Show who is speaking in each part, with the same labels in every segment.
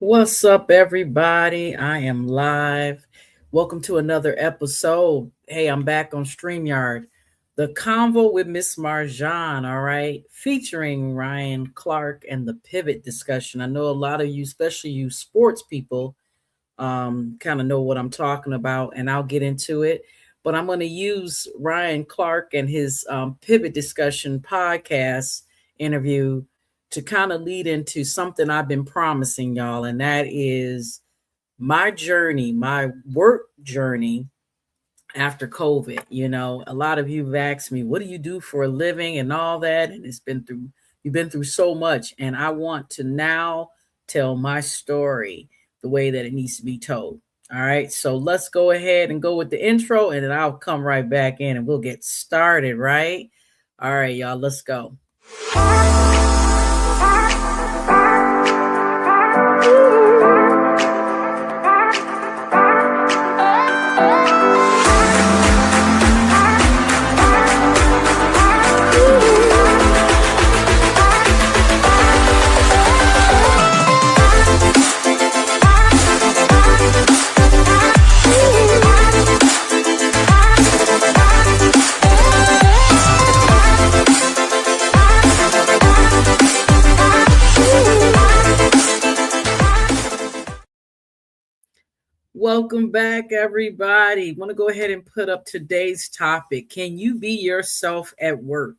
Speaker 1: What's up, everybody? I am live. Welcome to another episode. Hey, I'm back on StreamYard. The Convo with Miss Marjon, all right, featuring Ryan Clark and the pivot discussion. I know a lot of you, especially you sports people, kind of know what I'm talking about, and I'll get into it. But I'm going to use Ryan Clark and his pivot discussion podcast interview to kind of lead into something I've been promising y'all, and that is my journey, my work journey after COVID. A lot of you have asked me, what do you do for a living and all that? And you've been through so much. And I want to now tell my story the way that it needs to be told. All right. So let's go ahead and go with the intro and then I'll come right back in and we'll get started. Right. All right, y'all, let's go. Welcome back, everybody. Want to go ahead and put up today's topic. Can you be yourself at work?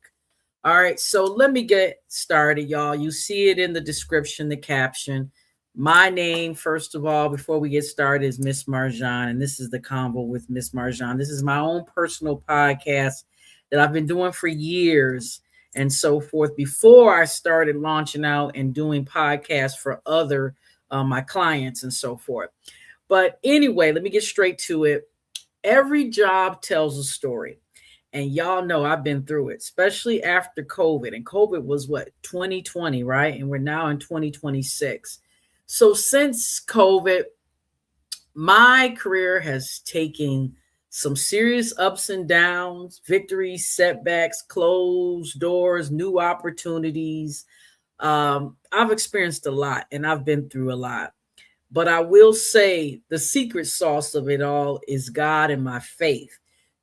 Speaker 1: All right, so let me get started, y'all. You see it in the description, the caption. My name, first of all, before we get started, is Miss Marjon, and this is the Convo with Miss Marjon. This is my own personal podcast that I've been doing for years and so forth before I started launching out and doing podcasts for other my clients and so forth. But anyway, let me get straight to it. Every job tells a story. And y'all know I've been through it, especially after COVID. And COVID was what, 2020, right? And we're now in 2026. So since COVID, my career has taken some serious ups and downs, victories, setbacks, closed doors, new opportunities. I've experienced a lot and I've been through a lot. But I will say the secret sauce of it all is God and my faith.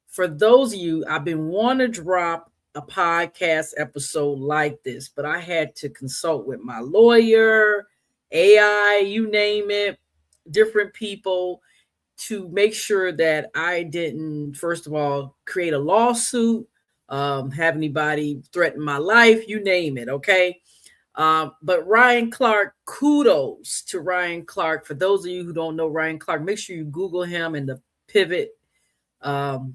Speaker 1: For those of you, I've been wanting to drop a podcast episode like this, but I had to consult with my lawyer, AI, you name it, different people to make sure that I didn't, first of all, create a lawsuit, have anybody threaten my life, you name it, okay? But Ryan Clark, kudos to Ryan Clark. For those of you who don't know Ryan Clark, make sure you Google him in the Pivot podcast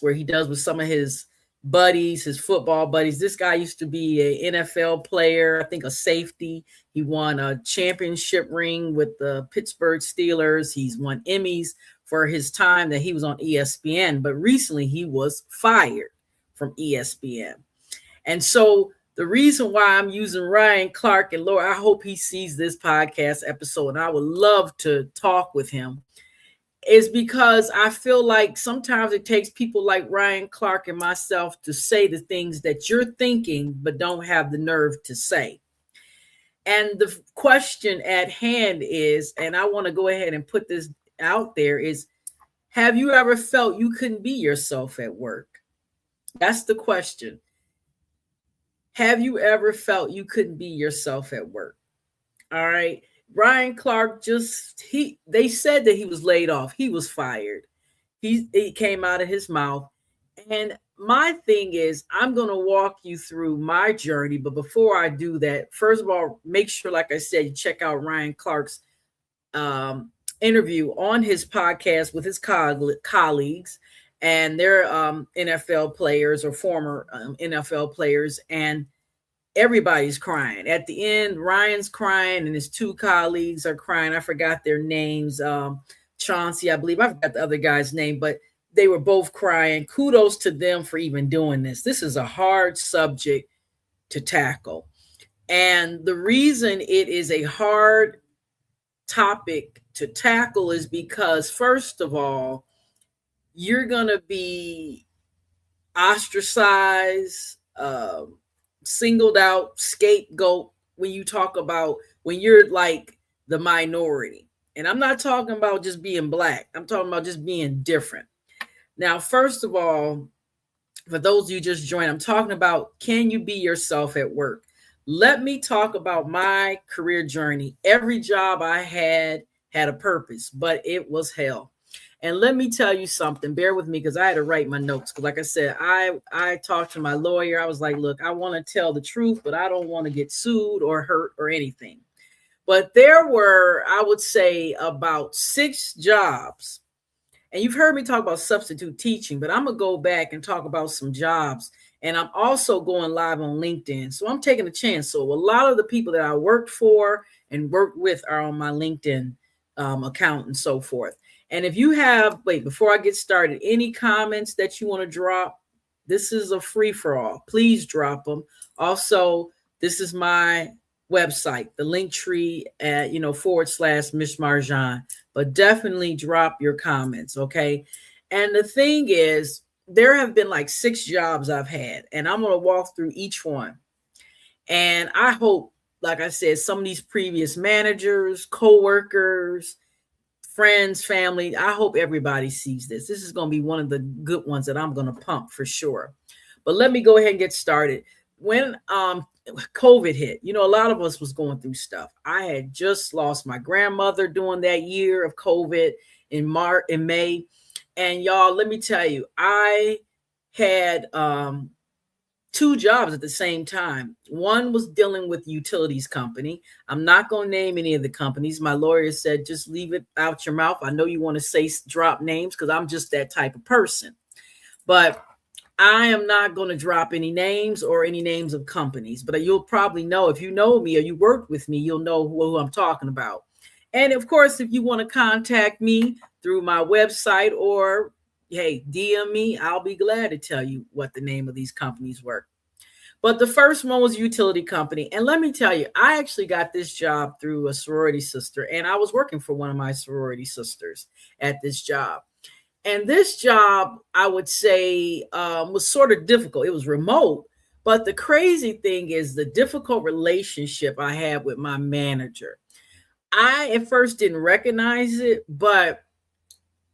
Speaker 1: where he does with some of his buddies, his football buddies. This guy used to be an NFL player, I think a safety. He won a championship ring with the Pittsburgh Steelers. He's won Emmys for his time that he was on ESPN, but recently he was fired from ESPN. And so the reason why I'm using Ryan Clark, and Lord, I hope he sees this podcast episode, and I would love to talk with him, is because I feel like sometimes it takes people like Ryan Clark and myself to say the things that you're thinking, but don't have the nerve to say. And the question at hand is, and I want to go ahead and put this out there, is have you ever felt you couldn't be yourself at work? That's the question. Have you ever felt you couldn't be yourself at work? All right. Ryan Clark they said that he was laid off. He was fired. It came out of his mouth. And my thing is, I'm going to walk you through my journey. But before I do that, first of all, make sure, like I said, you check out Ryan Clark's interview on his podcast with his colleagues. And they're NFL players or former NFL players. And everybody's crying. At the end, Ryan's crying and his two colleagues are crying. I forgot their names. Chauncey, I believe. I forgot the other guy's name, but they were both crying. Kudos to them for even doing this. This is a hard subject to tackle. And the reason it is a hard topic to tackle is because, first of all, you're going to be ostracized, singled out, scapegoat when you talk about when you're like the minority. And I'm not talking about just being black, I'm talking about just being different. Now, first of all, for those of you just joined, I'm talking about, can you be yourself at work? Let me talk about my career journey. Every job I had a purpose, but it was hell. And let me tell you something. Bear with me because I had to write my notes. Because, like I said, I talked to my lawyer. I was like, look, I want to tell the truth, but I don't want to get sued or hurt or anything. But there were, I would say, about 6 jobs, and you've heard me talk about substitute teaching, but I'm going to go back and talk about some jobs. And I'm also going live on LinkedIn. So I'm taking a chance. So a lot of the people that I worked for and worked with are on my LinkedIn account and so forth. And if you have, wait, before I get started, any comments that you want to drop, this is a free for all. Please drop them. Also, this is my website, the link tree at, / Miss Marjon, but definitely drop your comments. Okay. And the thing is, there have been like 6 jobs I've had, and I'm going to walk through each one. And I hope, like I said, some of these previous managers, co-workers, friends, family, I hope everybody sees this. This is going to be one of the good ones that I'm going to pump for sure. But let me go ahead and get started. When COVID hit, a lot of us was going through stuff. I had just lost my grandmother during that year of COVID in May. And y'all, let me tell you, I had 2 jobs at the same time. One was dealing with utilities company. I'm not going to name any of the companies. My lawyer said, just leave it out your mouth. I know you want to say drop names because I'm just that type of person. But I am not going to drop any names or any names of companies, but you'll probably know, if you know me or you work with me, you'll know who I'm talking about. And of course, if you want to contact me through my website or, hey, DM me, I'll be glad to tell you what the name of these companies were. But the first one was a utility company. And let me tell you, I actually got this job through a sorority sister, and I was working for one of my sorority sisters at this job. And this job, I would say, was sort of difficult. It was remote. But the crazy thing is the difficult relationship I had with my manager. I at first didn't recognize it, but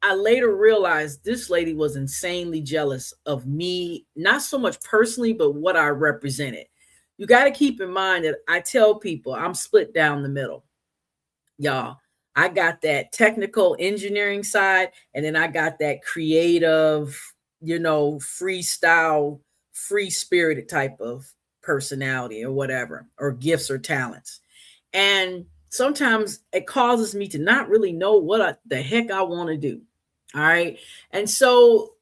Speaker 1: I later realized this lady was insanely jealous of me, not so much personally, but what I represented. You got to keep in mind that I tell people I'm split down the middle. Y'all, I got that technical engineering side, and then I got that creative, freestyle, free spirited type of personality or whatever, or gifts or talents. And sometimes it causes me to not really know what the heck I want to do. All right. And so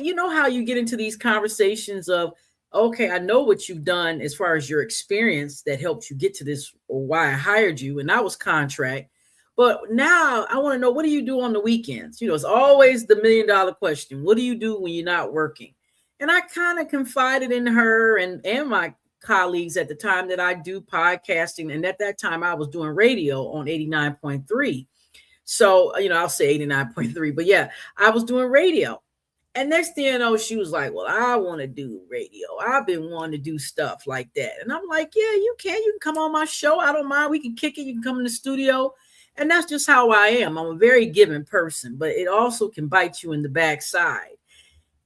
Speaker 1: you know how you get into these conversations of, okay, I know what you've done as far as your experience that helped you get to this, or why I hired you. And that was contract. But now I want to know, what do you do on the weekends? It's always the $1 million question. What do you do when you're not working? And I kind of confided in her and my colleagues at the time that I do podcasting. And at that time I was doing radio on 89.3. So, I'll say 89.3, but yeah, I was doing radio. And next thing you know, she was like, well, I want to do radio. I've been wanting to do stuff like that. And I'm like, yeah, you can come on my show. I don't mind. We can kick it. You can come in the studio. And that's just how I am. I'm a very giving person, but it also can bite you in the backside.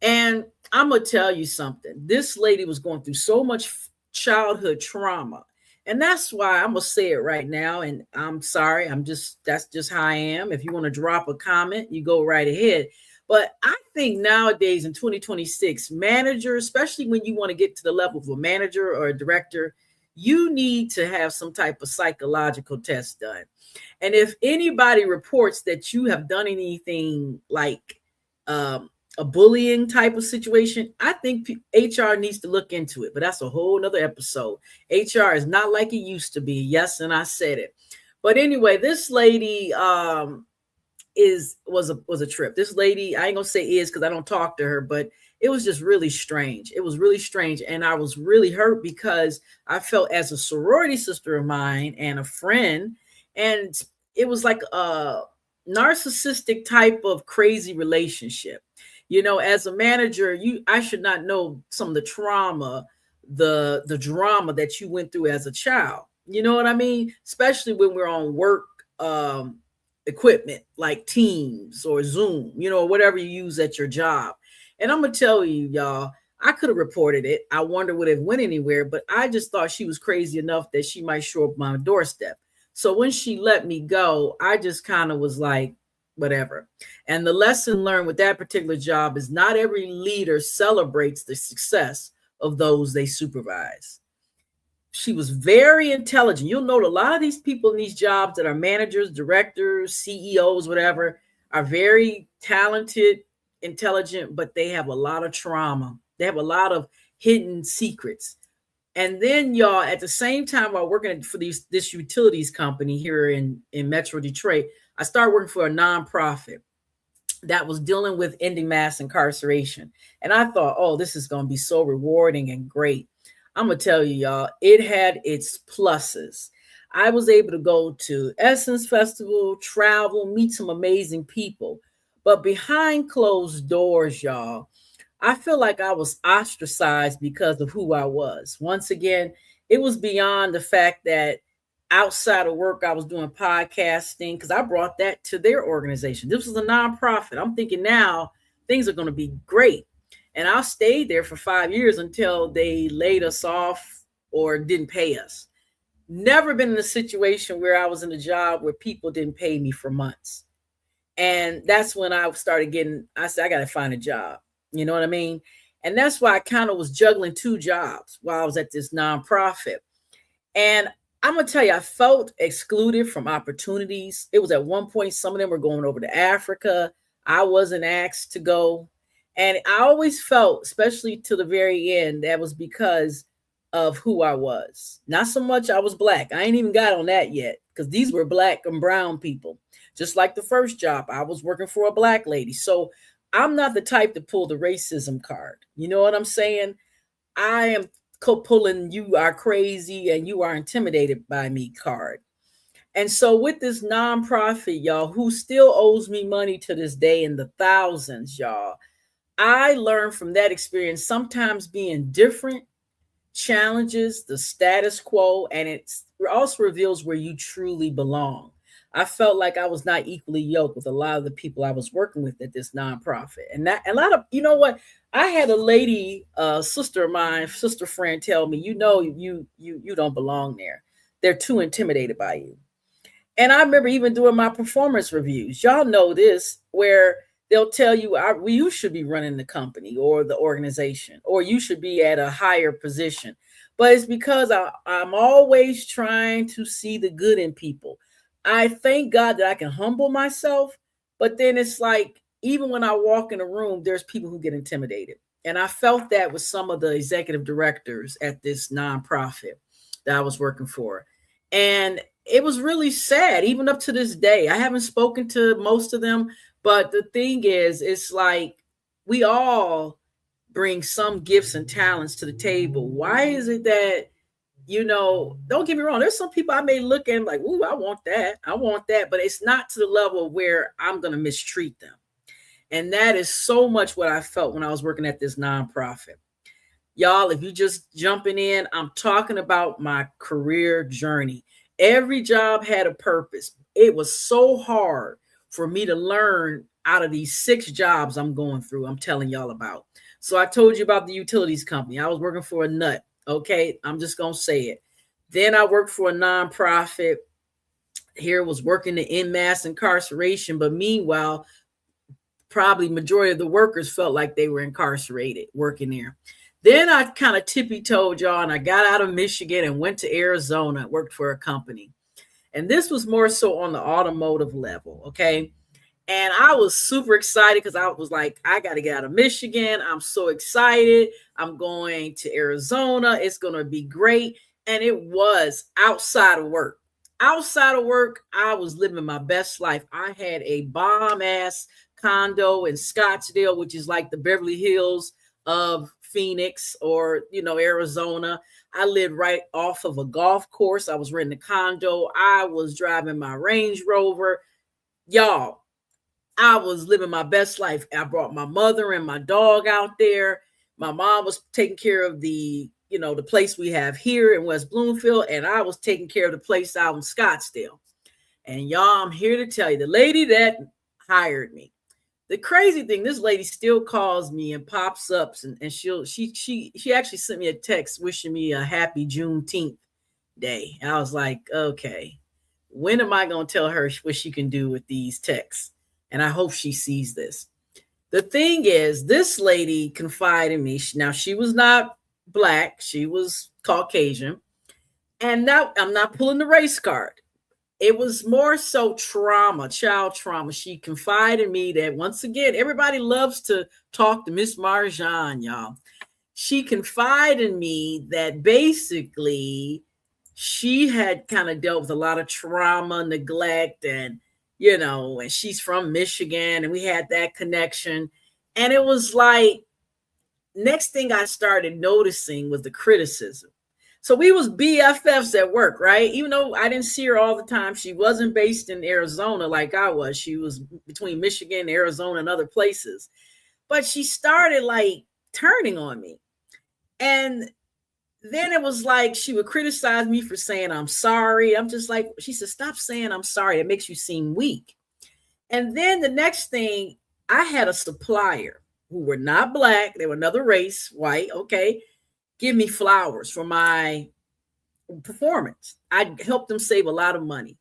Speaker 1: And I'm going to tell you something. This lady was going through so much childhood trauma. And that's why I'm going to say it right now. And I'm sorry. That's just how I am. If you want to drop a comment, you go right ahead. But I think nowadays in 2026, managers, especially when you want to get to the level of a manager or a director, you need to have some type of psychological test done. And if anybody reports that you have done anything like a bullying type of situation, I think HR needs to look into it. But that's a whole nother episode. HR is not like it used to be. Yes, and I said it. But anyway, this lady was a trip. This lady, I ain't gonna say is because I don't talk to her, but it was just really strange. It was really strange. And I was really hurt because I felt, as a sorority sister of mine and a friend, and it was like a narcissistic type of crazy relationship. As a manager, I should not know some of the trauma, the drama that you went through as a child. You know what I mean? Especially when we're on work um, equipment like Teams or Zoom, whatever you use at your job. And I'm gonna tell you, y'all, I could have reported it. I wonder would it went anywhere, but I just thought she was crazy enough that she might show up my doorstep. So when she let me go, I just kind of was like, whatever. And the lesson learned with that particular job is not every leader celebrates the success of those they supervise. She was very intelligent. You'll note a lot of these people in these jobs that are managers, directors, CEOs, whatever, are very talented, intelligent, but they have a lot of trauma. They have a lot of hidden secrets. And then, y'all, at the same time while working for this utilities company here in Metro Detroit, I started working for a nonprofit that was dealing with ending mass incarceration. And I thought, oh, this is going to be so rewarding and great. I'm going to tell you, y'all, it had its pluses. I was able to go to Essence Festival, travel, meet some amazing people. But behind closed doors, y'all, I feel like I was ostracized because of who I was. Once again, it was beyond the fact that outside of work, I was doing podcasting because I brought that to their organization. This was a nonprofit. I'm thinking now things are going to be great. And I stayed there for 5 years until they laid us off or didn't pay us. Never been in a situation where I was in a job where people didn't pay me for months. And that's when I started I said, I got to find a job. You know what I mean? And that's why I kind of was juggling two jobs while I was at this nonprofit. And I'm going to tell you, I felt excluded from opportunities. It was at one point, some of them were going over to Africa. I wasn't asked to go. And I always felt, especially to the very end, that was because of who I was. Not so much I was black. I ain't even got on that yet because these were black and brown people. Just like the first job, I was working for a black lady. So I'm not the type to pull the racism card. You know what I'm saying? I am pulling you are crazy and you are intimidated by me card. And so with this nonprofit, y'all, who still owes me money to this day in the thousands, y'all, I learned from that experience sometimes being different challenges the status quo, and it also reveals where you truly belong. I felt like I was not equally yoked with a lot of the people I was working with at this nonprofit. And that a lot of, you know what? I had a lady, sister of mine, sister friend tell me, you don't belong there. They're too intimidated by you. And I remember even doing my performance reviews. Y'all know this, where they'll tell you, you should be running the company or the organization, or you should be at a higher position. But it's because I'm always trying to see the good in people. I thank God that I can humble myself, but then it's like, even when I walk in a room, there's people who get intimidated. And I felt that with some of the executive directors at this nonprofit that I was working for. And it was really sad, even up to this day. I haven't spoken to most of them, but the thing is, it's like we all bring some gifts and talents to the table. Why is it that, don't get me wrong, there's some people I may look at and like, ooh, I want that, but it's not to the level where I'm going to mistreat them. And that is so much what I felt when I was working at this nonprofit. Y'all, if you're just jumping in, I'm talking about my career journey. Every job had a purpose. It was so hard for me to learn out of these 6 jobs I'm going through, I'm telling y'all about. So I told you about the utilities company. I was working for a nut. Okay, I'm just going to say it. Then I worked for a nonprofit. Here was working to end mass incarceration. But meanwhile, probably majority of the workers felt like they were incarcerated working there. Then I kind of tippy-toed, y'all, and I got out of Michigan and went to Arizona, worked for a company. And this was more so on the automotive level, okay? And I was super excited because I was like, I got to get out of Michigan. I'm so excited. I'm going to Arizona. It's going to be great. And it was outside of work. Outside of work, I was living my best life. I had a bomb-ass condo in Scottsdale, which is like the Beverly Hills of Phoenix or, Arizona. I lived right off of a golf course. I was renting a condo. I was driving my Range Rover. Y'all, I was living my best life. I brought my mother and my dog out there. My mom was taking care of the the place we have here in West Bloomfield, and I was taking care of the place out in Scottsdale. And y'all, I'm here to tell you, the lady that hired me, the crazy thing, this lady still calls me and pops up, and she actually sent me a text wishing me a happy Juneteenth day. And I was like, okay, when am I going to tell her what she can do with these texts? And I hope she sees this. The thing is, this lady confided in me. Now, she was not Black. She was Caucasian. And now I'm not pulling the race card. It was more so trauma, child trauma. She confided in me that, once again, everybody loves to talk to Miss Marjon, y'all. She confided in me that basically she had kind of dealt with a lot of trauma, neglect, and and she's from Michigan, and we had that connection. And it was like, next thing I started noticing was the criticism. So we was BFFs at work, right? Even though I didn't see her all the time, she wasn't based in Arizona like I was. She was between Michigan, Arizona, and other places. But she started like turning on me. And then it was like she would criticize me for saying I'm sorry. I'm just like, she said, stop saying I'm sorry. It makes you seem weak. And then the next thing, I had a supplier who were not Black. They were another race, white, okay, give me flowers for my performance. I helped them save a lot of money.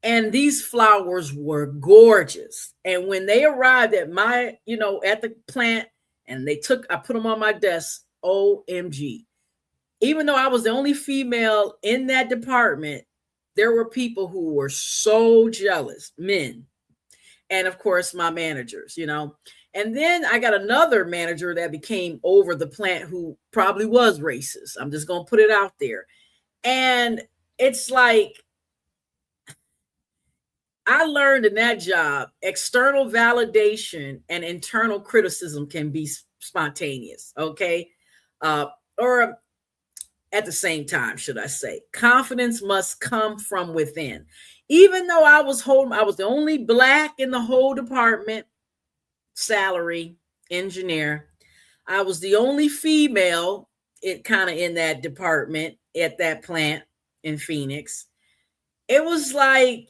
Speaker 1: And these flowers were gorgeous. And when they arrived at my, at the plant, and I put them on my desk, OMG. Even though I was the only female in that department, there were people who were so jealous, men. And of course, my managers, And then I got another manager that became over the plant who probably was racist. I'm just going to put it out there. And it's like, I learned in that job, external validation and internal criticism can be spontaneous, okay? Or at the same time, should I say. Confidence must come from within. Even though I was the only Black in the whole department, salary, engineer. I was the only female in that department at that plant in Phoenix. It was like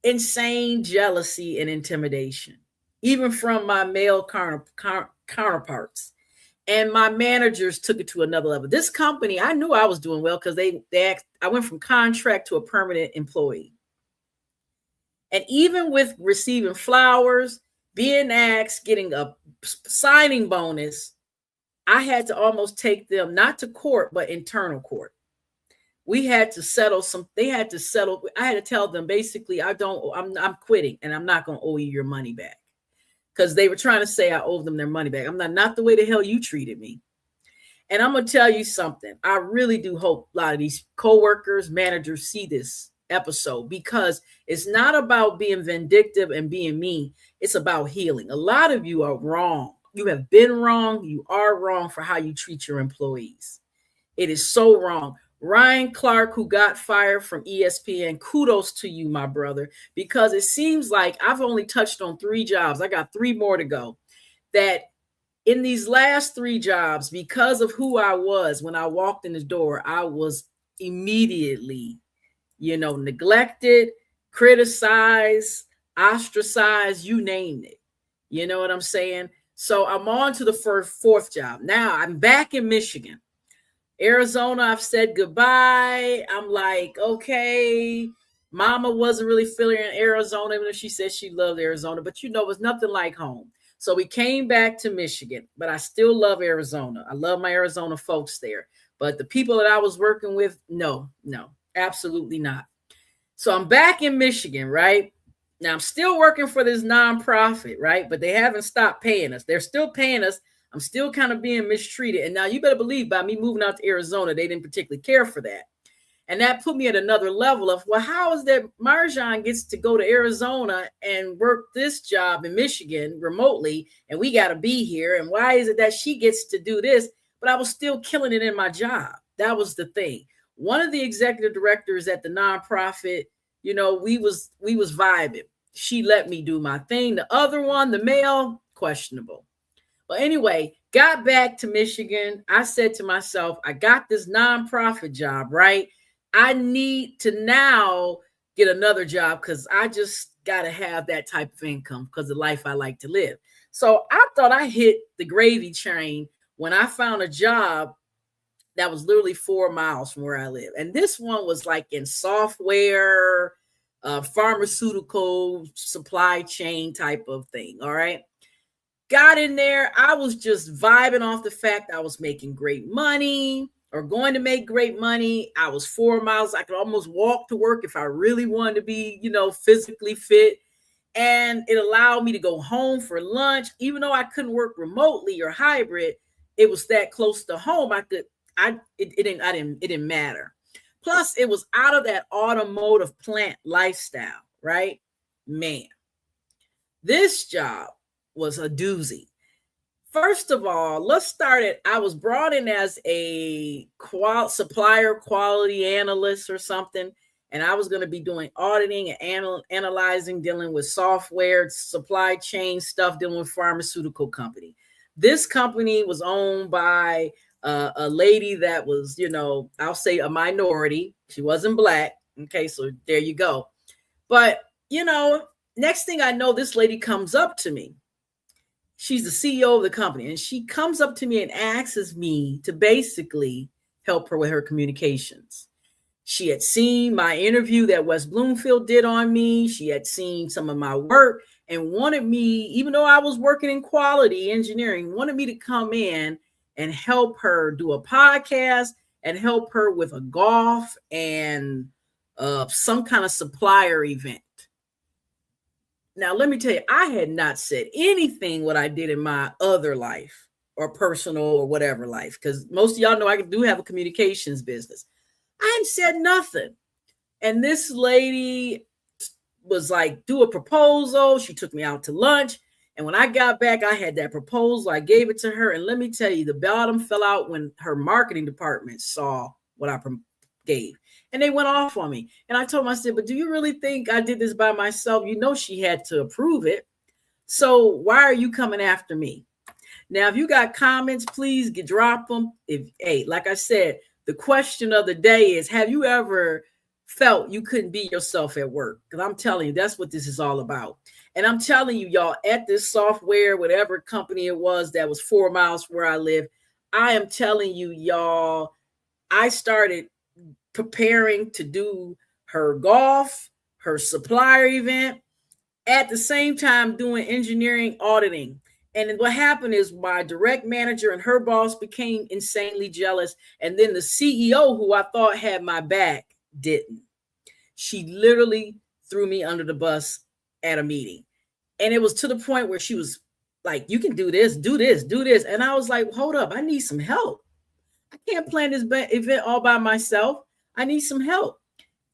Speaker 1: insane jealousy and intimidation, even from my male counterparts. And my managers took it to another level. This company, I knew I was doing well because I went from contract to a permanent employee. And even with receiving flowers, being asked, getting a signing bonus, I had to almost take them not to court, but internal court. We had to settle they had to settle. I had to tell them basically, I'm quitting and I'm not going to owe you your money back. Because they were trying to say I owed them their money back. I'm not the way the hell you treated me. And I'm going to tell you something. I really do hope a lot of these coworkers, managers see this episode, because it's not about being vindictive and being mean. It's about healing. A lot of you are wrong. You have been wrong. You are wrong for how you treat your employees. It is so wrong. Ryan Clark, who got fired from ESPN, kudos to you, my brother, because it seems like I've only touched on 3 jobs. I got 3 more to go. That in these last 3 jobs, because of who I was when I walked in the door, I was immediately, neglected, criticized, ostracized, you name it. You know what I'm saying? So I'm on to the 4th job. Now I'm back in Michigan. Arizona, I've said goodbye. I'm like, okay, mama wasn't really feeling in Arizona, even if she said she loved Arizona, but it's nothing like home. So we came back to Michigan, but I still love Arizona. I love my Arizona folks there, but the people that I was working with, no, absolutely not. So I'm back in Michigan, right? Now I'm still working for this nonprofit, right? But they haven't stopped paying us. They're still paying us. I'm still kind of being mistreated. And now you better believe by me moving out to Arizona, they didn't particularly care for that. And that put me at another level of, well, how is that Marjon gets to go to Arizona and work this job in Michigan remotely, and we got to be here? And why is it that she gets to do this, but I was still killing it in my job? That was the thing. One of the executive directors at the nonprofit, we was vibing. She let me do my thing. The other one, the male, questionable. But anyway, got back to Michigan. I said to myself, I got this nonprofit job, right? I need to now get another job because I just got to have that type of income because of the life I like to live. So I thought I hit the gravy train when I found a job that was literally 4 miles from where I live. And this one was like in software, pharmaceutical supply chain type of thing. All right. Got in there. I was just vibing off the fact I was making great money or going to make great money. I was 4 miles. I could almost walk to work if I really wanted to be, physically fit. And it allowed me to go home for lunch, even though I couldn't work remotely or hybrid. It was that close to home. It didn't matter. Plus, it was out of that automotive plant lifestyle, right? Man, this job was a doozy. First of all, let's start it. I was brought in as a supplier quality analyst or something, and I was going to be doing auditing and analyzing, dealing with software, supply chain stuff, dealing with pharmaceutical company. This company was owned by a lady that was, I'll say a minority. She wasn't black. Okay, so there you go. But, next thing I know, this lady comes up to me. She's the CEO of the company, and she comes up to me and asks me to basically help her with her communications. She had seen my interview that West Bloomfield did on me. She had seen some of my work and wanted me, even though I was working in quality engineering, wanted me to come in and help her do a podcast and help her with a golf and some kind of supplier event. Now, let me tell you, I had not said anything what I did in my other life or personal or whatever life, because most of y'all know I do have a communications business. I hadn't said nothing. And this lady was like, do a proposal. She took me out to lunch. And when I got back, I had that proposal. I gave it to her. And let me tell you, the bottom fell out when her marketing department saw what I gave. And they went off on me. And I told them, I said, but do you really think I did this by myself? She had to approve it. So why are you coming after me? Now, if you got comments, please drop them. Like I said, the question of the day is, have you ever felt you couldn't be yourself at work? Because I'm telling you, that's what this is all about. And I'm telling you, y'all, at this software, whatever company it was that was 4 miles from where I live, I am telling you, y'all, I started preparing to do her golf, her supplier event, at the same time doing engineering auditing. And what happened is my direct manager and her boss became insanely jealous. And then the CEO, who I thought had my back, didn't. She literally threw me under the bus at a meeting. And it was to the point where she was like, you can do this, do this, do this. And I was like, hold up, I need some help. I can't plan this event all by myself. I need some help.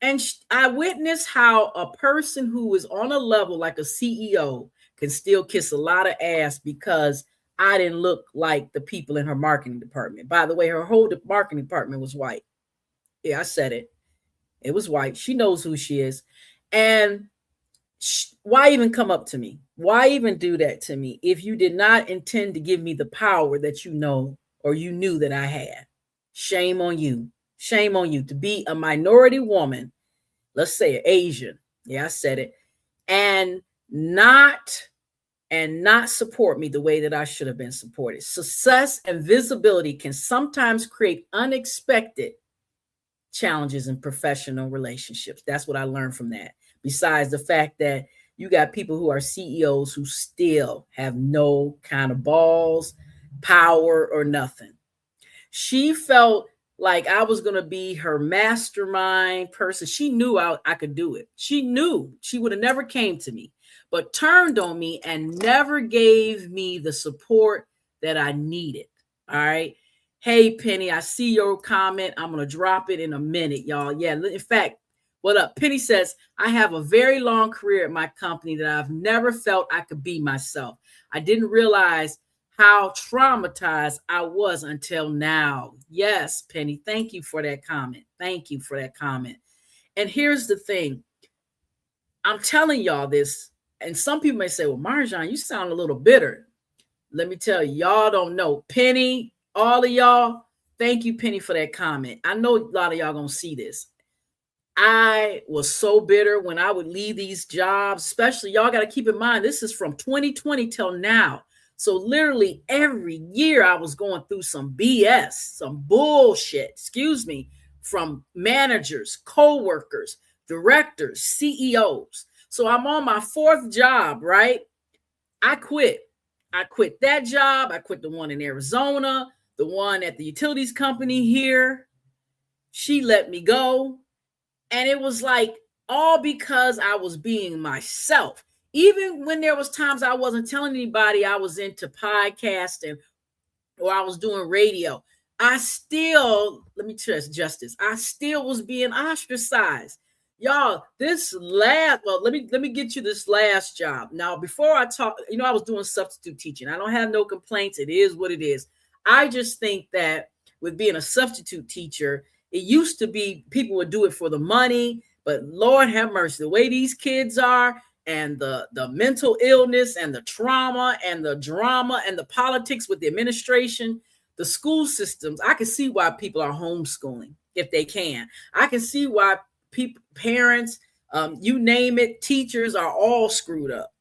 Speaker 1: And I witnessed how a person who is on a level like a CEO can still kiss a lot of ass because I didn't look like the people in her marketing department. By the way, her whole marketing department was white. Yeah, I said it. It was white. She knows who she is. And why even come up to me? Why even do that to me if you did not intend to give me the power that you know or you knew that I had? Shame on you. Shame on you to be a minority woman, let's say Asian. Yeah, I said it. And not support me the way that I should have been supported. Success and visibility can sometimes create unexpected challenges in professional relationships. That's what I learned from that. Besides the fact that you got people who are CEOs who still have no kind of balls, power, or nothing. She felt like I was going to be her mastermind person. She knew I could do it. She knew she would have never came to me, but turned on me and never gave me the support that I needed. All right. Hey, Penny, I see your comment. I'm going to drop it in a minute, y'all. Yeah. In fact, what up? Penny says, I have a very long career at my company that I've never felt I could be myself. I didn't realize how traumatized I was until now. Yes, Penny, thank you for that comment. Thank you for that comment. And here's the thing. I'm telling y'all this, and some people may say, well, Marjon, you sound a little bitter. Let me tell you, y'all don't know. Penny, all of y'all, thank you, Penny, for that comment. I know a lot of y'all gonna see this. I was so bitter when I would leave these jobs, especially y'all got to keep in mind, this is from 2020 till now. So literally every year I was going through some BS, some bullshit, excuse me, from managers, co-workers, directors, CEOs. So I'm on my fourth job, right? I quit. I quit that job. I quit the one in Arizona, the one at the utilities company here. She let me go. And it was like all because I was being myself. Even when there was times I wasn't telling anybody I was into podcasting or I was doing radio, I still, let me trust justice, I still was being ostracized. Y'all, let me get you this last job. Now, before I talk, I was doing substitute teaching. I don't have no complaints. It is what it is. I just think that with being a substitute teacher, it used to be people would do it for the money, but Lord have mercy, the way these kids are and the mental illness and the trauma and the drama and the politics with the administration, the school systems, I can see why people are homeschooling if they can. I can see why parents, you name it, teachers are all screwed up.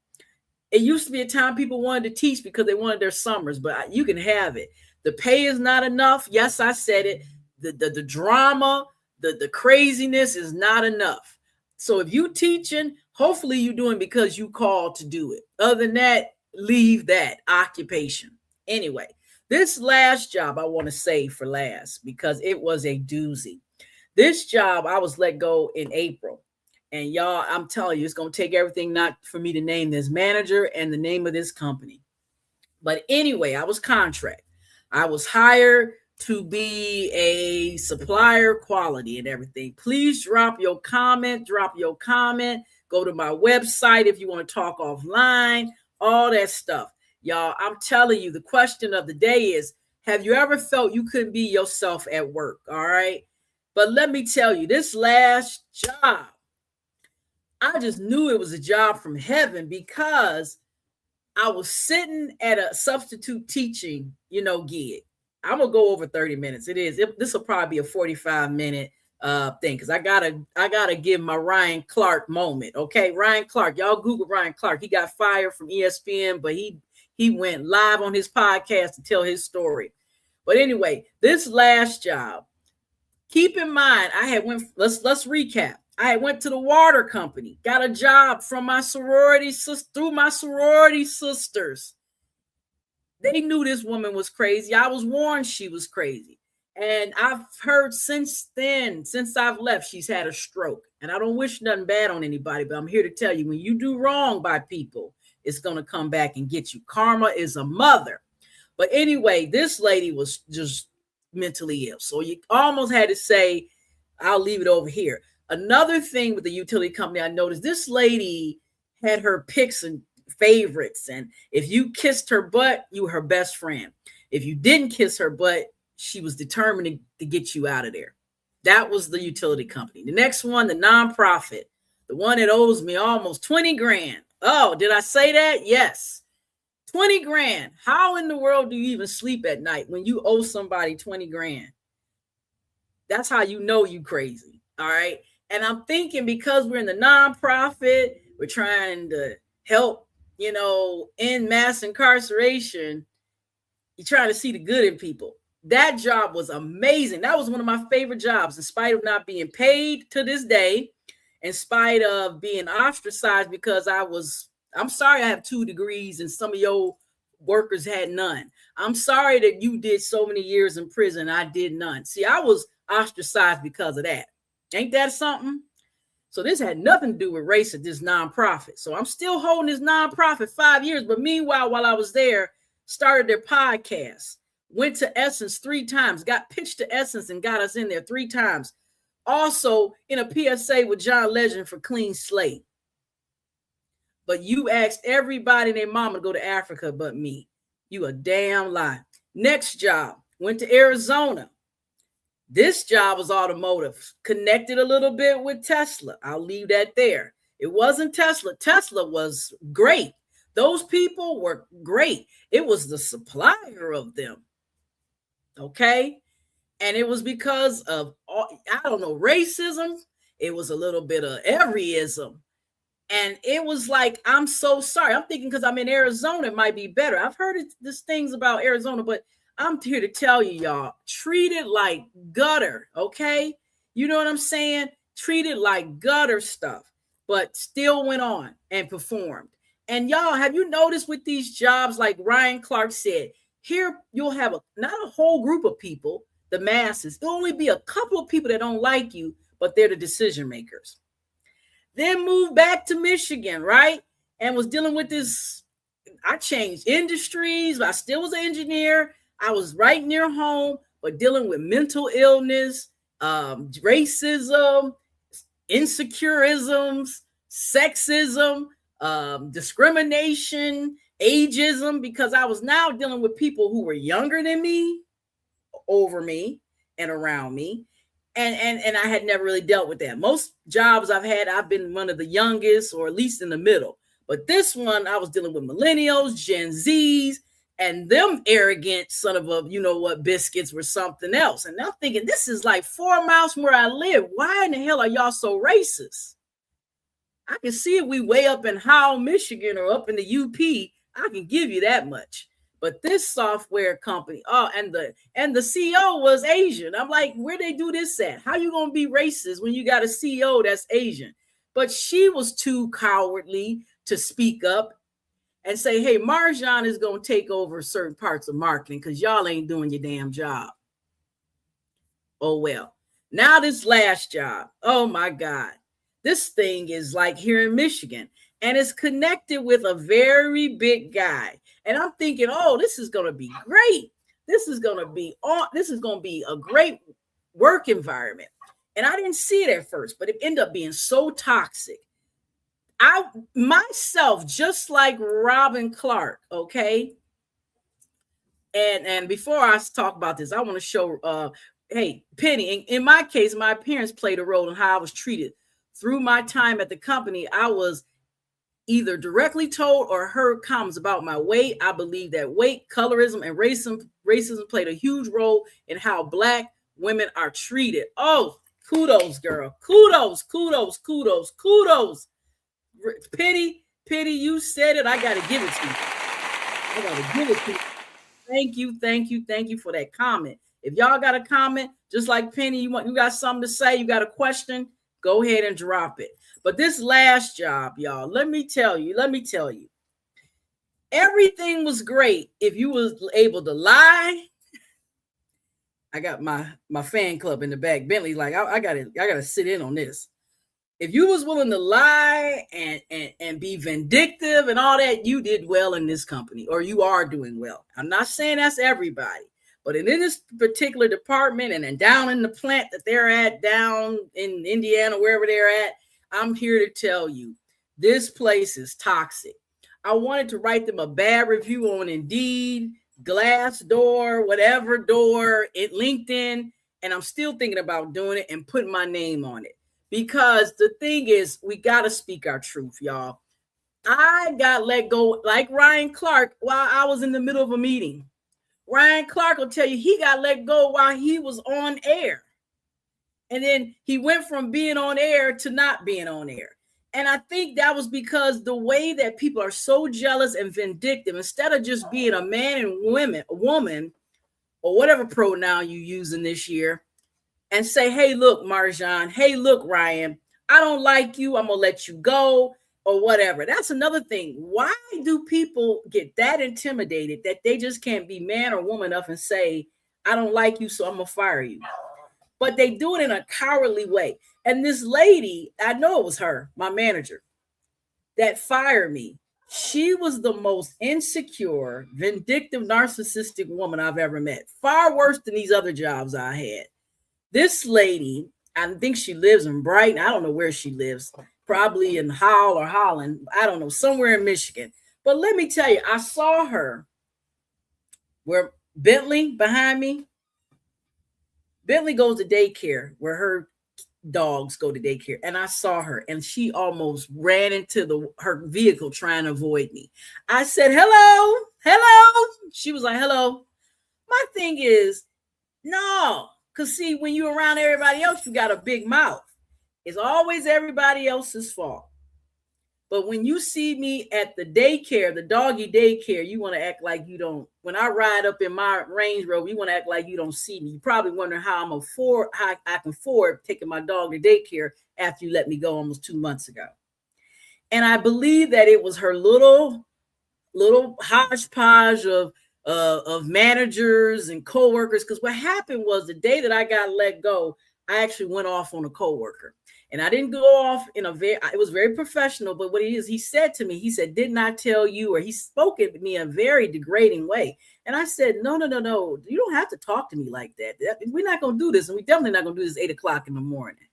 Speaker 1: It used to be a time people wanted to teach because they wanted their summers, but you can have it. The pay is not enough. Yes, I said it. The drama, the craziness is not enough. So if you teaching, hopefully you're doing because you called to do it. Other than that, leave that occupation. Anyway, this last job I want to save for last because it was a doozy. This job, I was let go in April. And y'all, I'm telling you, it's going to take everything not for me to name this manager and the name of this company. But anyway, I was contract. I was hired to be a supplier quality and everything. Please drop your comment. Go to my website if you want to talk offline, all that stuff. Y'all, I'm telling you, the question of the day is, have you ever felt you couldn't be yourself at work? All right. But let me tell you, this last job, I just knew it was a job from heaven because I was sitting at a substitute teaching, gig. I'm gonna go over 30 minutes. This will probably be a 45-minute thing because I gotta give my Ryan Clark moment. Okay, Ryan Clark, y'all Google Ryan Clark. He got fired from ESPN, but he went live on his podcast to tell his story. But anyway, this last job, keep in mind, let's recap. I went to the water company, got a job from through my sorority sisters. They knew this woman was crazy. I was warned she was crazy. And I've heard since I've left, she's had a stroke. And I don't wish nothing bad on anybody, but I'm here to tell you, when you do wrong by people, it's going to come back and get you. Karma is a mother. But anyway, this lady was just mentally ill. So you almost had to say, I'll leave it over here. Another thing with the utility company, I noticed this lady had her picks and favorites. And if you kissed her butt, you were her best friend. If you didn't kiss her butt, she was determined to get you out of there. That was the utility company. The next one, the nonprofit, the one that owes me almost 20 grand. Oh, did I say that? Yes. 20 grand. How in the world do you even sleep at night when you owe somebody 20 grand? That's how you know you crazy. All right. And I'm thinking because we're in the nonprofit, we're trying to help, end mass incarceration. You're trying to see the good in people. That job was amazing. That was one of my favorite jobs, in spite of not being paid to this day, in spite of being ostracized because I'm sorry I have 2 degrees and some of your workers had none. I'm sorry that you did so many years in prison. I did none. See, I was ostracized because of that. Ain't that something? So this had nothing to do with race at this nonprofit. So I'm still holding this nonprofit 5 years. But meanwhile, while I was there, started their podcast, went to Essence 3 times, got pitched to Essence and got us in there 3 times. Also in a PSA with John Legend for Clean Slate. But you asked everybody and their mama to go to Africa but me. You a damn lie. Next job, went to Arizona. This job was automotive, connected a little bit with Tesla. I'll leave that there. It wasn't Tesla. Tesla was great. Those people were great. It was the supplier of them. Okay. And it was because of, I don't know, racism. It was a little bit of everyism. And it was like, I'm so sorry. I'm thinking because I'm in Arizona, it might be better. I've heard these things about Arizona, but I'm here to tell you, y'all, treat it like gutter, okay? You know what I'm saying? Treat it like gutter stuff, but still went on and performed. And y'all, have you noticed with these jobs, like Ryan Clark said, here you'll have not a whole group of people, the masses. It'll only be a couple of people that don't like you, but they're the decision makers. Then moved back to Michigan, right? And was dealing with this. I changed industries, but I still was an engineer. I was right near home, but dealing with mental illness, racism, insecurisms, sexism, discrimination, ageism, because I was now dealing with people who were younger than me, over me, and around me. And I had never really dealt with that. Most jobs I've had, I've been one of the youngest or at least in the middle. But this one, I was dealing with millennials, Gen Zs, and them arrogant son of a, you know what, biscuits were something else. And I'm thinking, this is like 4 miles from where I live. Why in the hell are y'all so racist? I can see if we way up in Howell, Michigan, or up in the UP, I can give you that much. But this software company, and the CEO was Asian. I'm like, where they do this at? How you gonna be racist when you got a CEO that's Asian? But she was too cowardly to speak up and say, hey, Marjon is gonna take over certain parts of marketing because y'all ain't doing your damn job. Oh well. Now this last job, oh my God. This thing is like here in Michigan, and it's connected with a very big guy. And I'm thinking, oh, this is going to be great. This is going to be a great work environment. And I didn't see it at first, but it ended up being so toxic. I myself, just like Robin Clark, okay. And before I talk about this, I want to show, hey, Penny. In my case, my parents played a role in how I was treated through my time at the company. I was either directly told or heard comments about my weight. I believe that weight, colorism, and racism played a huge role in how Black women are treated. Oh, kudos, girl. Kudos. Pity, you said it. I got to give it to you. Thank you for that comment. If y'all got a comment, just like Penny, you got something to say, you got a question, go ahead and drop it. But this last job, y'all, let me tell you, everything was great if you was able to lie. I got my fan club in the back. Bentley's like, I gotta sit in on this. If you was willing to lie and be vindictive and all that, you did well in this company, or you are doing well. I'm not saying that's everybody, but in this particular department and then down in the plant that they're at down in Indiana, wherever they're at, I'm here to tell you, this place is toxic. I wanted to write them a bad review on Indeed, Glassdoor, whatever door, LinkedIn, and I'm still thinking about doing it and putting my name on it. Because the thing is, we got to speak our truth, y'all. I got let go like Ryan Clark while I was in the middle of a meeting. Ryan Clark will tell you he got let go while he was on air. And then he went from being on air to not being on air. And I think that was because the way that people are so jealous and vindictive, instead of just being a man and woman, or whatever pronoun you using this year, and say, hey, look, Marjon, hey, look, Ryan, I don't like you. I'm going to let you go, or whatever. That's another thing. Why do people get that intimidated that they just can't be man or woman enough and say, I don't like you, so I'm going to fire you? But they do it in a cowardly way. And this lady, I know it was her, my manager, that fired me. She was the most insecure, vindictive, narcissistic woman I've ever met. Far worse than these other jobs I had. This lady, I think she lives in Brighton. I don't know where she lives. Probably in Howell or Holland. I don't know, somewhere in Michigan. But let me tell you, I saw her where Bentley behind me. Bentley goes to daycare where her dogs go to daycare, and I saw her, and she almost ran into her vehicle trying to avoid me. I said, "Hello, hello." She was like, "Hello." My thing is, no, because see, when you're around everybody else, you got a big mouth. It's always everybody else's fault. But when you see me at the daycare, the doggy daycare, you want to act like you don't. When I ride up in my Range Rover, you want to act like you don't see me. You probably wonder how I can afford taking my dog to daycare after you let me go almost 2 months ago. And I believe that it was her little hodgepodge of managers and coworkers. Because what happened was the day that I got let go, I actually went off on a coworker. And I didn't go off it was very professional, but what he said to me, he said, "Didn't I tell you?" Or he spoke at me in a very degrading way. And I said, no, you don't have to talk to me like that. We're not going to do this. And we definitely not going to do this 8 o'clock in the morning.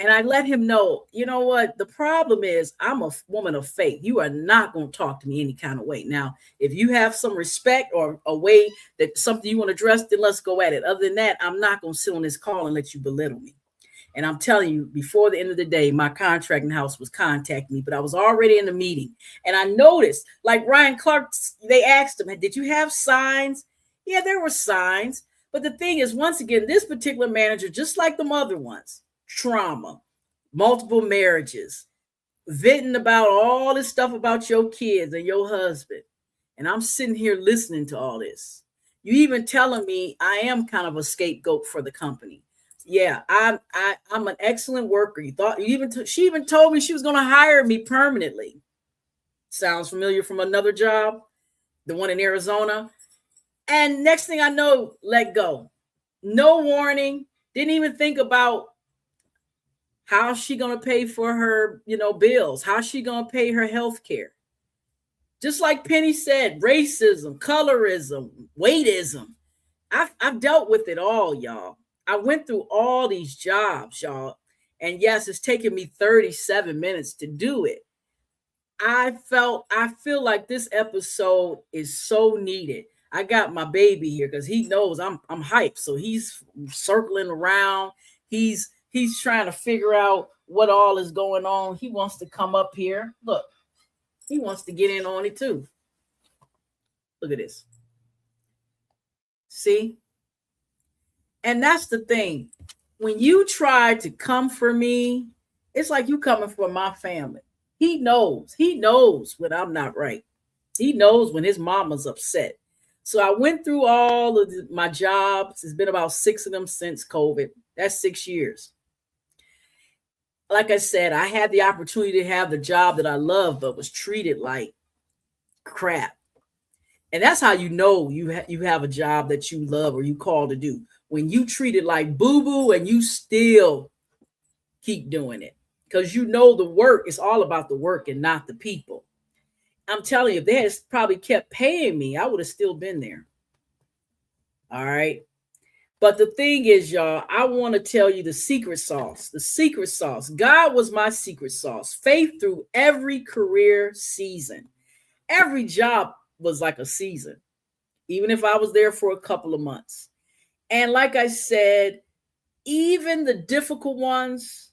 Speaker 1: And I let him know, you know what? The problem is I'm a woman of faith. You are not going to talk to me any kind of way. Now, if you have some respect or a way that something you want to address, then let's go at it. Other than that, I'm not going to sit on this call and let you belittle me. And I'm telling you, before the end of the day, my contracting house was contacting me, but I was already in the meeting. And I noticed, like Ryan Clark, they asked him, "Did you have signs?" Yeah, there were signs. But the thing is, once again, this particular manager, just like the other ones, trauma, multiple marriages, venting about all this stuff about your kids and your husband. And I'm sitting here listening to all this. You even telling me I am kind of a scapegoat for the company. Yeah, I'm an excellent worker. She even told me she was going to hire me permanently. Sounds familiar from another job, the one in Arizona. And next thing I know, let go. No warning. Didn't even think about how's she going to pay for her, bills. How's she going to pay her health care? Just like Penny said, racism, colorism, weightism. I've dealt with it all, y'all. I went through all these jobs, y'all. And yes, it's taken me 37 minutes to do it. I feel like this episode is so needed. I got my baby here because he knows I'm hyped. So he's circling around. He's trying to figure out what all is going on. He wants to come up here. Look, he wants to get in on it too. Look at this. See? And that's the thing. When you try to come for me, it's like you coming for my family. He knows when I'm not right. He knows when his mama's upset. So I went through all of my jobs. It's been about 6 of them since COVID. That's 6 years. Like I said, I had the opportunity to have the job that I love, but was treated like crap. And that's how you know you have a job that you love or you call to do. When you treat it like boo-boo and you still keep doing it. Because you know the work is all about the work and not the people. I'm telling you, if they had probably kept paying me, I would have still been there. All right. But the thing is, y'all, I want to tell you the secret sauce. The secret sauce. God was my secret sauce. Faith through every career season. Every job was like a season, even if I was there for a couple of months. And like I said, even the difficult ones,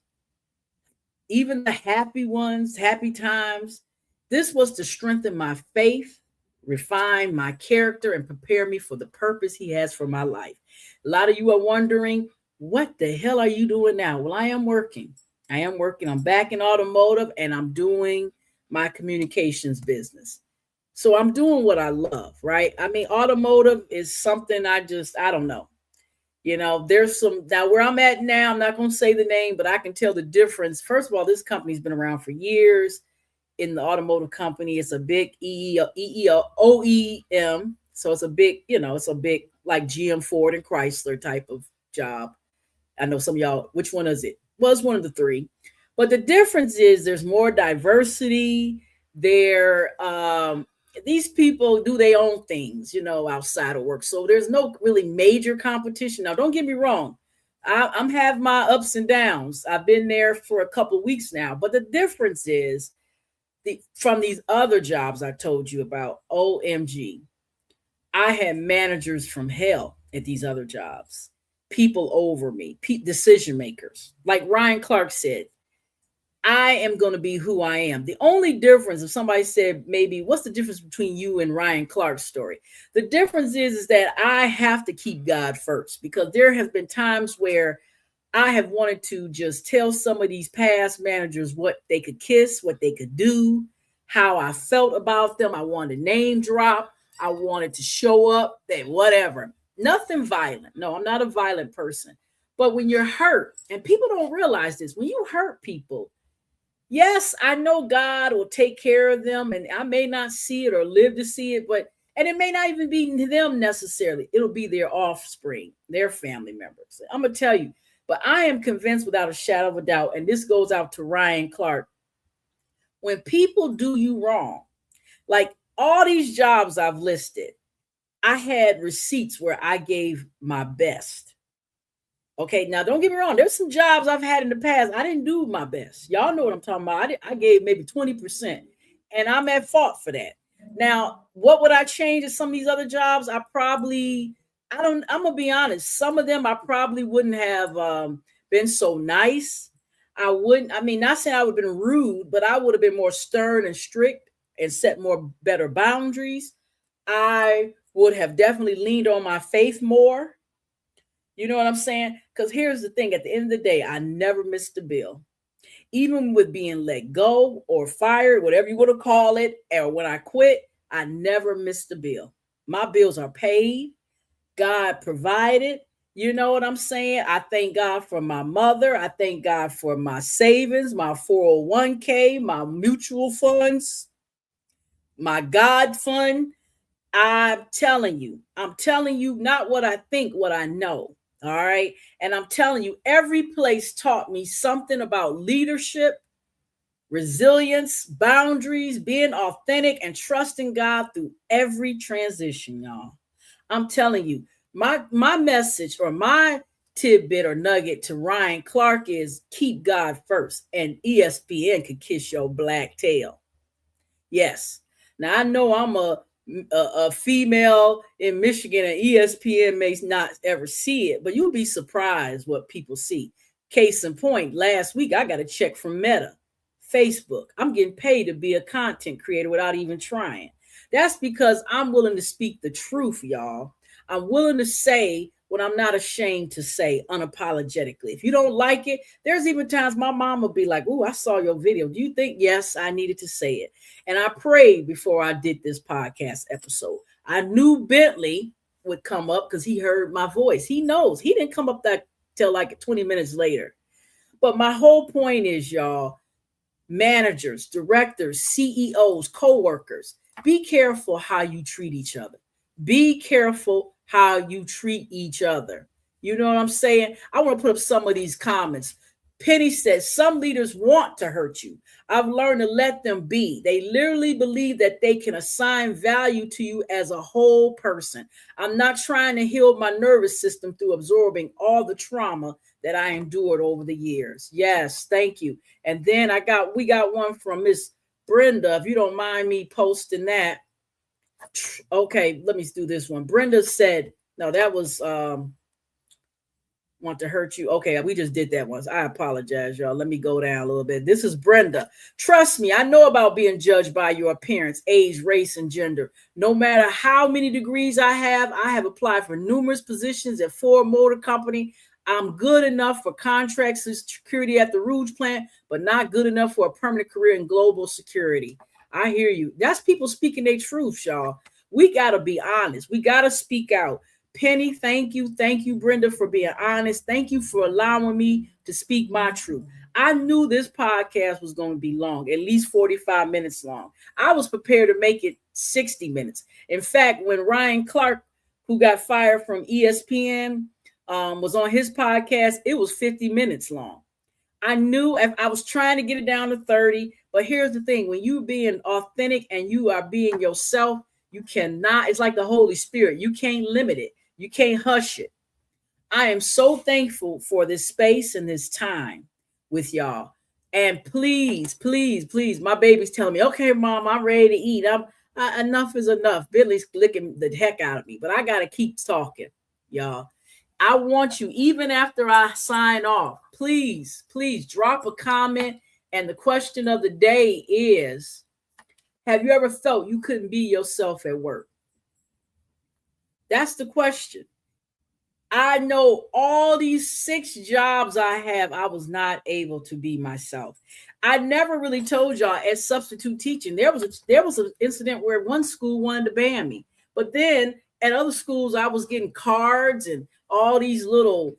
Speaker 1: even the happy ones, happy times, this was to strengthen my faith, refine my character, and prepare me for the purpose he has for my life. A lot of you are wondering, what the hell are you doing now? Well, I am working. I'm back in automotive and I'm doing my communications business. So I'm doing what I love, right? I mean, automotive is something I don't know. There's some, now where I'm at now, I'm not going to say the name, but I can tell the difference. First of all, this company's been around for years. In the automotive company, it's a big OEM. So it's a big, like GM, Ford, and Chrysler type of job. I know some of y'all, which one is it? Well, it's one of the three. But the difference is there's more diversity. These people do their own things, outside of work. So there's no really major competition. Now, don't get me wrong. I'm have my ups and downs. I've been there for a couple of weeks now. But the difference is from these other jobs I told you about, OMG, I had managers from hell at these other jobs. people over me, decision makers. Like Ryan Clark said, I am going to be who I am. The only difference, if somebody said maybe, what's the difference between you and Ryan Clark's story? The difference is that I have to keep God first, because there have been times where I have wanted to just tell some of these past managers what they could kiss, what they could do, how I felt about them. I wanted to name drop. I wanted to show up, that whatever. Nothing violent. No, I'm not a violent person. But when you're hurt, and people don't realize this, when you hurt people, yes, I know God will take care of them, and I may not see it or live to see it, but and it may not even be them necessarily. It'll be their offspring, their family members. I'm gonna tell you, but I am convinced without a shadow of a doubt, and this goes out to Ryan Clark. When people do you wrong, like all these jobs I've listed, I had receipts where I gave my best. Okay, now don't get me wrong. There's some jobs I've had in the past. I didn't do my best. Y'all know what I'm talking about. I gave maybe 20%, and I'm at fault for that. Now, what would I change in some of these other jobs? I'm gonna be honest. Some of them I probably wouldn't have been so nice. Not saying I would have been rude, but I would have been more stern and strict and set more better boundaries. I would have definitely leaned on my faith more. You know what I'm saying? Because here's the thing, at the end of the day, I never missed a bill. Even with being let go or fired, whatever you want to call it, or when I quit, I never missed a bill. My bills are paid. God provided. You know what I'm saying? I thank God for my mother. I thank God for my savings, my 401k, my mutual funds, my God fund. I'm telling you, not what I think, what I know. All right. And I'm telling you, every place taught me something about leadership, resilience, boundaries, being authentic, and trusting God through every transition, y'all. I'm telling you, my message or my tidbit or nugget to Ryan Clark is keep God first, and ESPN could kiss your black tail. Yes. Now I know I'm a female in Michigan, and ESPN may not ever see it, but you'll be surprised what people see. Case in point, last week I got a check from Meta, Facebook. I'm getting paid to be a content creator without even trying. That's because I'm willing to speak the truth, y'all. I'm willing to say what I'm not ashamed to say unapologetically. If you don't like it, there's even times my mom will be like, "Oh, I saw your video. Do you think?" Yes, I needed to say it. And I prayed before I did this podcast episode. I knew Bentley would come up because he heard my voice. He knows. He didn't come up that till like 20 minutes later. But my whole point is, y'all, managers, directors, CEOs, co-workers, be careful how you treat each other. Be careful how you treat each other. You know what I'm saying? I want to put up some of these comments. Penny says, some leaders want to hurt you. I've learned to let them be. They literally believe that they can assign value to you as a whole person. I'm not trying to heal my nervous system through absorbing all the trauma that I endured over the years. Yes, thank you. And then we got one from Miss Brenda, if you don't mind me posting that. Okay, let me do this one. Brenda said, no, that was want to hurt you. Okay, we just did that once. I apologize, y'all. Let me go down a little bit. This is Brenda. Trust me, I know about being judged by your appearance, age, race, and gender. No matter how many degrees I have applied for numerous positions at Ford Motor Company. I'm good enough for contracts and security at the Rouge plant, but not good enough for a permanent career in global security. I hear you. That's people speaking their truth, y'all. We got to be honest. We got to speak out. Penny, thank you. Thank you, Brenda, for being honest. Thank you for allowing me to speak my truth. I knew this podcast was going to be long, at least 45 minutes long. I was prepared to make it 60 minutes. In fact, when Ryan Clark, who got fired from ESPN, was on his podcast, it was 50 minutes long. I knew I was trying to get it down to 30, but here's the thing. When you being authentic and you are being yourself, you cannot, it's like the Holy Spirit. You can't limit it. You can't hush it. I am so thankful for this space and this time with y'all. And please, please, please, my baby's telling me, okay, Mom, I'm ready to eat. Enough is enough. Billy's licking the heck out of me, but I got to keep talking, y'all. I want you, even after I sign off, please, please drop a comment. And the question of the day is, have you ever felt you couldn't be yourself at work? That's the question. I know all these 6 jobs I have, I was not able to be myself. I never really told y'all at substitute teaching. There was an incident where one school wanted to ban me, but then at other schools I was getting cards and all these little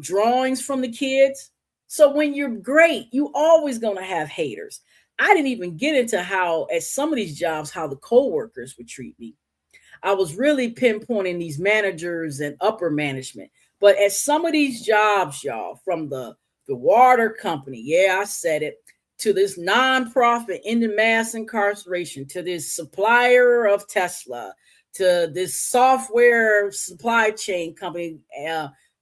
Speaker 1: drawings from the kids. So when you're great, you always gonna have haters. I didn't even get into how at some of these jobs how the coworkers would treat me. I was really pinpointing these managers and upper management. But at some of these jobs, y'all, from the water company, yeah, I said it, to this nonprofit ending mass incarceration, to this supplier of Tesla, to this software supply chain company,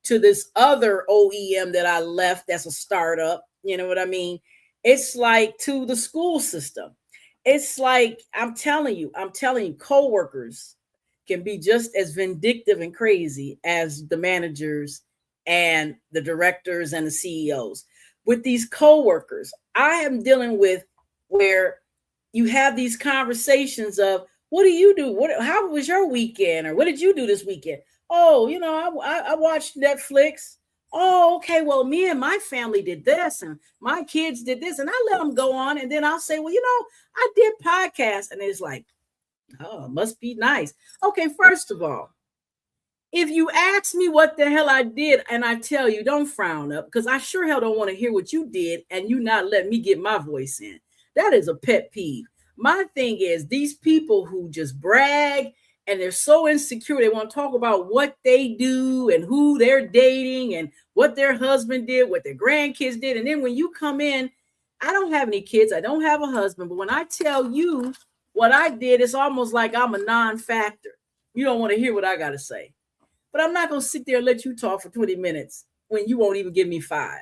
Speaker 1: to this other OEM that I left that's a startup. You know what I mean? It's like to the school system. It's like I'm telling you, coworkers can be just as vindictive and crazy as the managers and the directors and the CEOs. With these coworkers, I am dealing with where you have these conversations of what do you do? How was your weekend? Or what did you do this weekend? Oh, I watched Netflix. Oh, okay. Well, me and my family did this, and my kids did this, and I let them go on. And then I'll say, well, I did podcasts, and it's like, oh, must be nice. Okay, first of all, if you ask me what the hell I did and I tell you, don't frown up because I sure hell don't want to hear what you did and you not let me get my voice in. That is a pet peeve. My thing is these people who just brag and they're so insecure, they want to talk about what they do and who they're dating and what their husband did, what their grandkids did. And then when you come in, I don't have any kids, I don't have a husband, but when I tell you what I did, it's almost like I'm a non-factor. You don't want to hear what I got to say. But I'm not going to sit there and let you talk for 20 minutes when you won't even give me 5.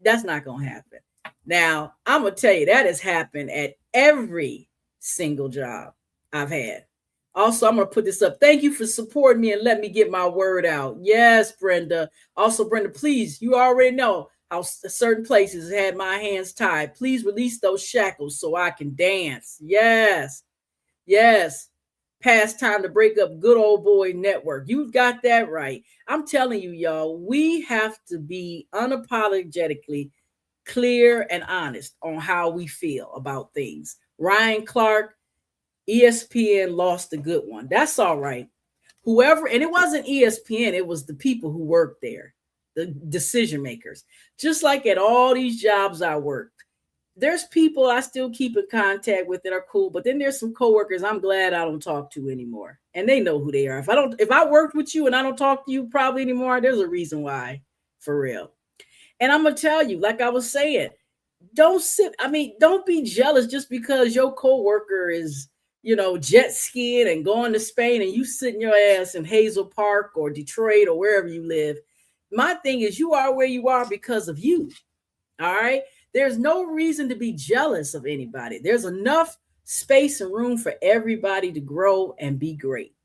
Speaker 1: That's not going to happen. Now, I'm going to tell you that has happened at every single job I've had. Also, I'm going to put this up. Thank you for supporting me and let me get my word out. Yes, Brenda. Also, Brenda, please, you already know how certain places had my hands tied. Please release those shackles so I can dance. Yes. Yes. Past time to break up good old boy network. You've got that right. I'm telling you, y'all, we have to be unapologetically clear and honest on how we feel about things. Ryan Clark, ESPN lost a good one. That's all right. Whoever, and it wasn't ESPN, it was the people who worked there, the decision makers. Just like at all these jobs I worked, there's people I still keep in contact with that are cool, but then there's some coworkers I'm glad I don't talk to anymore. And they know who they are. If I worked with you and I don't talk to you probably anymore, there's a reason why, for real. And I'm gonna tell you, like I was saying, don't be jealous just because your coworker is, jet skiing and going to Spain and you sitting your ass in Hazel Park or Detroit or wherever you live. My thing is you are where you are because of you. All right. There's no reason to be jealous of anybody. There's enough space and room for everybody to grow and be great.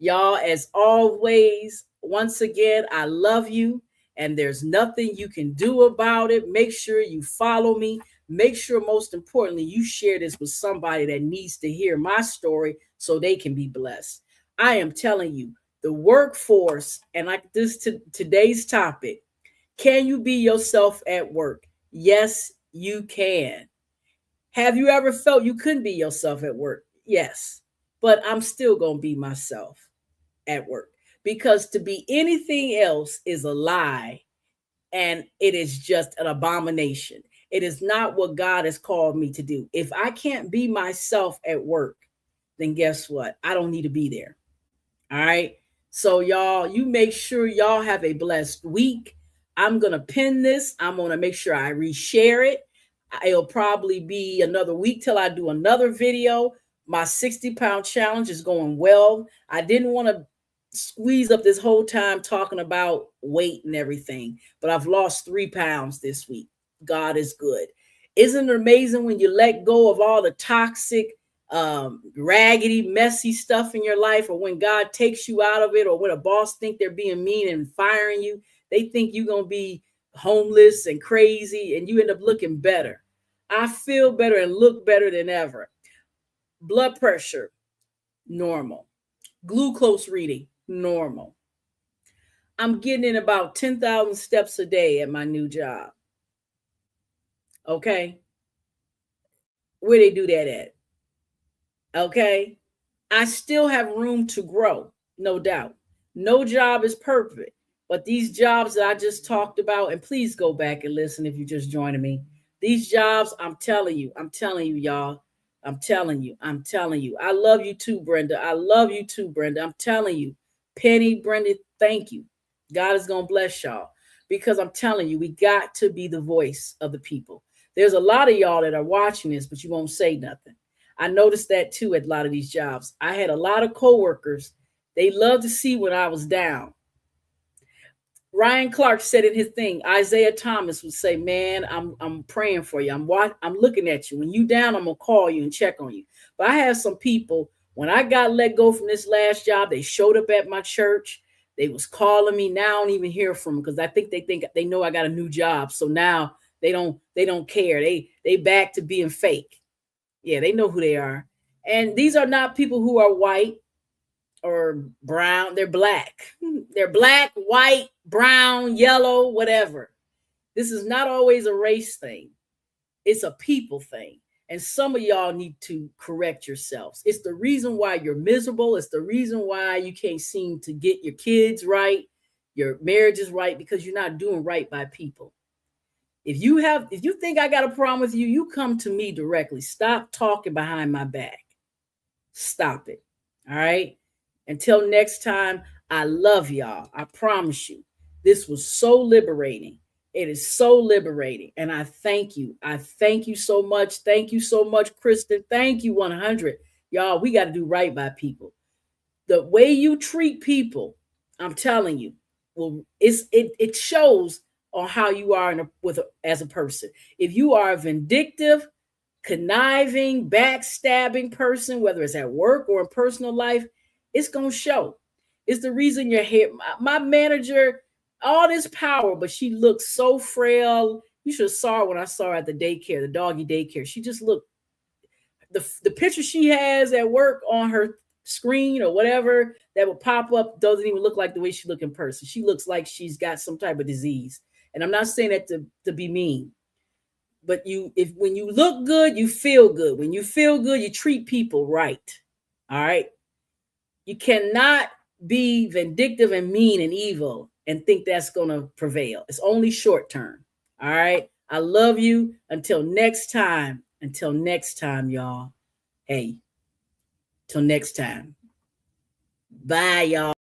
Speaker 1: Y'all, as always, once again, I love you and there's nothing you can do about it. Make sure you follow me. Make sure, most importantly, you share this with somebody that needs to hear my story so they can be blessed. I am telling you, the workforce, and like today's topic, can you be yourself at work? Yes, you can. Have you ever felt you couldn't be yourself at work? Yes, but I'm still going to be myself at work because to be anything else is a lie and it is just an abomination. It is not what God has called me to do. If I can't be myself at work, then guess what? I don't need to be there. All right. So, y'all, you make sure y'all have a blessed week. I'm going to pin this. I'm going to make sure I reshare it. It'll probably be another week till I do another video. My 60-pound challenge is going well. I didn't want to squeeze up this whole time talking about weight and everything, but I've lost 3 pounds this week. God is good. Isn't it amazing when you let go of all the toxic raggedy, messy stuff in your life, or when God takes you out of it, or when a boss think they're being mean and firing you, they think you're going to be homeless and crazy, and you end up looking better. I feel better and look better than ever. Blood pressure, normal. Glucose reading, normal. I'm getting in about 10,000 steps a day at my new job. Okay? Where they do that at? Okay? I still have room to grow, no doubt. No job is perfect, but these jobs that I just talked about, and please go back and listen if you're just joining me. These jobs, I'm telling you, y'all. I'm telling you. I love you too, Brenda. I love you too, Brenda. I'm telling you. Penny, Brenda, thank you. God is going to bless y'all because I'm telling you, we got to be the voice of the people. There's a lot of y'all that are watching this, but you won't say nothing. I noticed that too at a lot of these jobs. I had a lot of coworkers. They loved to see when I was down. Ryan Clark said in his thing, Isaiah Thomas would say, man, I'm praying for you. I'm looking at you. When you down, I'm going to call you and check on you. But I have some people, when I got let go from this last job, they showed up at my church. They was calling me. Now I don't even hear from them because I think they know I got a new job. So now they don't care. They back to being fake. Yeah, they know who they are. And these are not people who are white or brown. They're black. They're black, white, brown, yellow, whatever. This is not always a race thing. It's a people thing. And some of y'all need to correct yourselves. It's the reason why you're miserable. It's the reason why you can't seem to get your kids right, your marriage is right, because you're not doing right by people. If you think I got a problem with you, you come to me directly. Stop talking behind my back. Stop it. All right. Until next time, I love y'all. I promise you. This was so liberating. It is so liberating. And I thank you. I thank you so much. Thank you so much, Kristen. Thank you, 100. Y'all, we got to do right by people. The way you treat people, I'm telling you, well, it shows on how you are as a person. If you are a vindictive, conniving, backstabbing person, whether it's at work or in personal life, it's going to show. It's the reason you're here. My manager, all this power, but she looks so frail. You should have saw her when I saw her at the daycare, the doggy daycare. She just looked, the picture she has at work on her screen or whatever that will pop up doesn't even look like the way she look in person. She looks like she's got some type of disease. And I'm not saying that to be mean, but when you look good, you feel good. When you feel good, you treat people right. All right. You cannot be vindictive and mean and evil and think that's going to prevail. It's only short term. All right. I love you. Until next time, y'all. Hey, till next time. Bye, y'all.